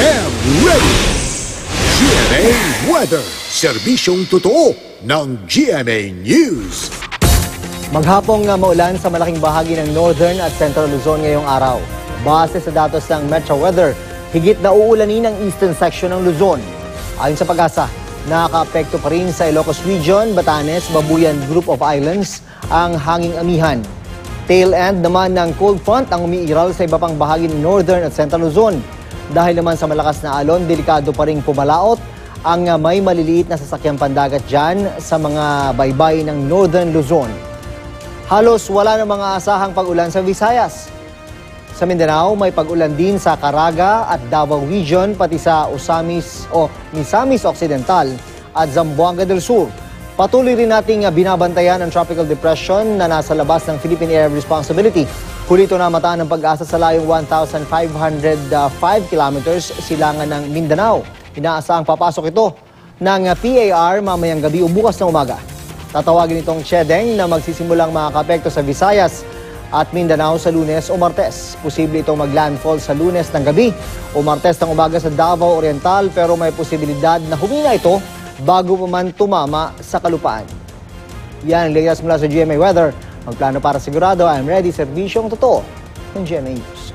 am ready! GMA Weather, serbisyong totoo ng GMA News. Maghapong maulan sa malaking bahagi ng Northern at Central Luzon ngayong araw. Base sa datos ng Metro Weather, higit na uulanin ang eastern section ng Luzon. Ayon sa Pag-asa, nakaka-apekto pa rin sa Ilocos Region, Batanes, Babuyan Group of Islands ang hanging amihan. Tail end naman ng cold front ang umiiral sa iba pang bahagi ng Northern at Central Luzon. Dahil naman sa malakas na alon, delikado pa rin pumalaot ang may maliliit na sasakyang pandagat dyan sa mga baybay ng Northern Luzon. Halos wala na mga asahang pag-ulan sa Visayas. Sa Mindanao, may pag-ulan din sa Caraga at Davao Region, pati sa Misamis Occidental at Zamboanga del Sur. Patuloy rin nating binabantayan ang tropical depression na nasa labas ng Philippine Area of Responsibility. Huli ito na mataan ng Pag-asa sa layong 1,505 kilometers silangan ng Mindanao. Inaasahang papasok ito ng PAR mamayang gabi o bukas na umaga. Tatawagin itong Chedeng na magsisimulang makakapekto sa Visayas at Mindanao sa Lunes o Martes. Posible itong maglandfall sa Lunes ng gabi o Martes ng umaga sa Davao Oriental, pero may posibilidad na humina ito bago pa man tumama sa kalupaan. Yan ang latest mula sa GMA Weather. Magplano para sigurado, I'm ready, serbisyong totoo ng GMA News.